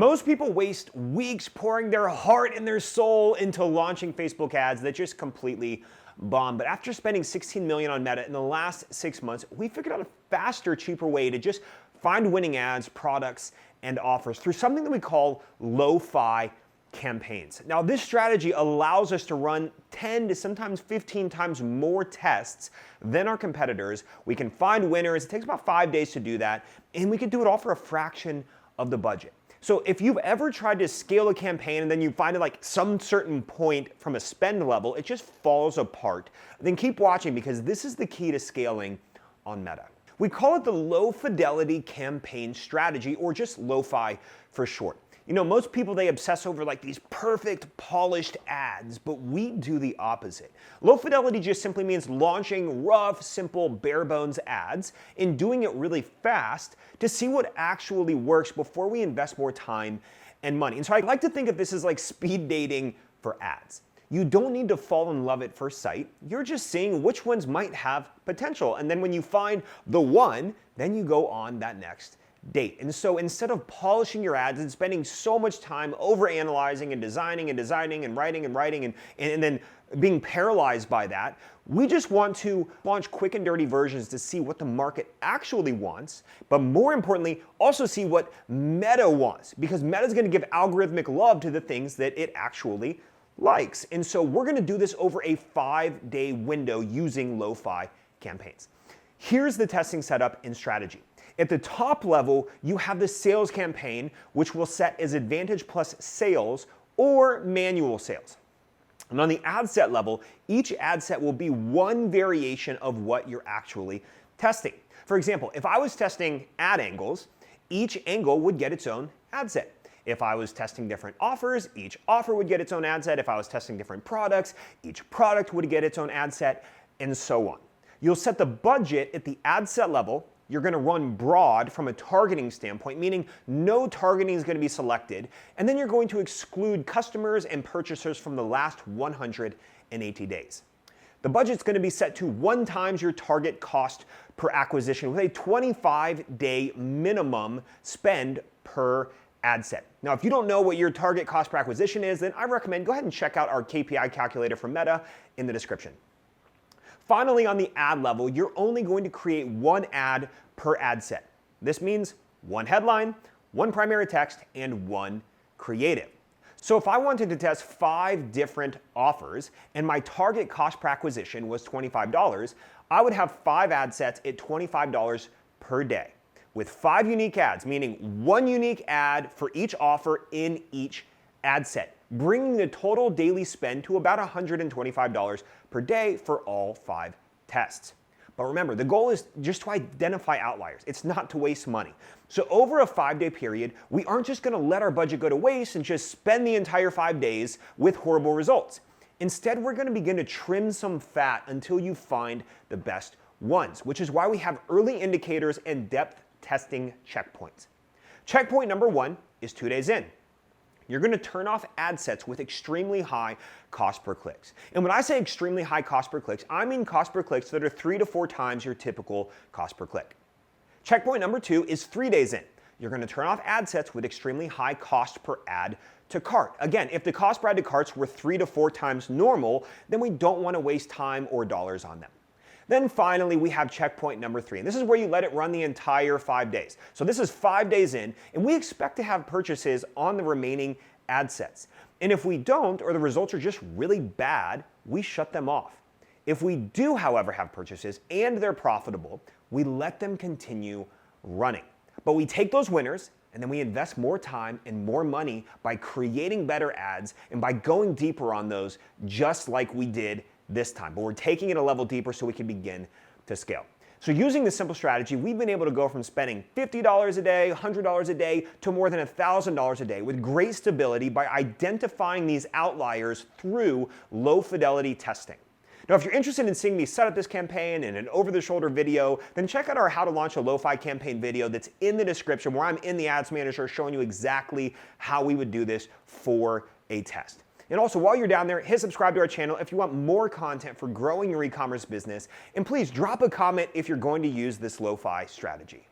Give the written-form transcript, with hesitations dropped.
Most people waste weeks pouring their heart and their soul into launching Facebook ads that just completely bomb. But after spending $16 million on Meta in the last 6 months, we figured out a faster, cheaper way to just find winning ads, products, and offers through something that we call lo-fi campaigns. Now, this strategy allows us to run 10 to sometimes 15 times more tests than our competitors. We can find winners. It takes about 5 days to do that, and we can do it all for a fraction of the budget. So if you've ever tried to scale a campaign and then you find it like some certain point from a spend level, it just falls apart, then keep watching because this is the key to scaling on Meta. We call it the low fidelity campaign strategy, or just lo-fi for short. You know, most people, they obsess over like these perfect polished ads, but we do the opposite. Low fidelity just simply means launching rough, simple, bare bones ads and doing it really fast to see what actually works before we invest more time and money. And so I like to think of this as like speed dating for ads. You don't need to fall in love at first sight. You're just seeing which ones might have potential. And then when you find the one, then you go on that next date. And so instead of polishing your ads and spending so much time over analyzing and designing and writing and then being paralyzed by that, we just want to launch quick and dirty versions to see what the market actually wants, but more importantly, also see what Meta wants, because Meta is going to give algorithmic love to the things that it actually likes. And so we're going to do this over a 5-day window using lo-fi campaigns. Here's the testing setup and strategy. At the top level, you have the sales campaign, which we'll set as Advantage plus sales or manual sales. And on the ad set level, each ad set will be one variation of what you're actually testing. For example, if I was testing ad angles, each angle would get its own ad set. If I was testing different offers, each offer would get its own ad set. If I was testing different products, each product would get its own ad set, and so on. You'll set the budget at the ad set level. You're going to run broad from a targeting standpoint, meaning no targeting is going to be selected, and then you're going to exclude customers and purchasers from the last 180 days. The budget's going to be set to 1 times your target cost per acquisition with a 25-day minimum spend per ad set. Now, if you don't know what your target cost per acquisition is, then I recommend go ahead and check out our KPI calculator from Meta in the description. Finally, on the ad level, you're only going to create 1 ad per ad set. This means 1 headline, 1 primary text, and 1 creative. So if I wanted to test 5 different offers and my target cost per acquisition was $25, I would have 5 ad sets at $25 per day with 5 unique ads, meaning 1 unique ad for each offer in each ad set, bringing the total daily spend to about $125 per day for all 5 tests. But remember, the goal is just to identify outliers. It's not to waste money. So over a 5-day period, we aren't just going to let our budget go to waste and just spend the entire 5 days with horrible results. Instead, we're going to begin to trim some fat until you find the best ones, which is why we have early indicators and depth testing checkpoints. Checkpoint number 1 is 2 days in. You're going to turn off ad sets with extremely high cost per clicks. And when I say extremely high cost per clicks, I mean cost per clicks that are 3 to 4 times your typical cost per click. Checkpoint number 2 is 3 days in. You're going to turn off ad sets with extremely high cost per add to cart. Again, if the cost per add to carts were 3 to 4 times normal, then we don't want to waste time or dollars on them. Then finally, we have checkpoint number 3, and this is where you let it run the entire 5 days. So this is 5 days in, and we expect to have purchases on the remaining ad sets. And if we don't, or the results are just really bad, we shut them off. If we do, however, have purchases and they're profitable, we let them continue running. But we take those winners, and then we invest more time and more money by creating better ads and by going deeper on those, just like we did this time. But we're taking it a level deeper so we can begin to scale. So using this simple strategy, we've been able to go from spending $50 a day, $100 a day, to more than $1,000 a day with great stability by identifying these outliers through low fidelity testing. Now, if you're interested in seeing me set up this campaign in an over-the-shoulder video, then check out our How to Launch a Lo-Fi Campaign video that's in the description, where I'm in the Ads Manager showing you exactly how we would do this for a test. And also, while you're down there, hit subscribe to our channel if you want more content for growing your e-commerce business. And please drop a comment if you're going to use this lo-fi strategy.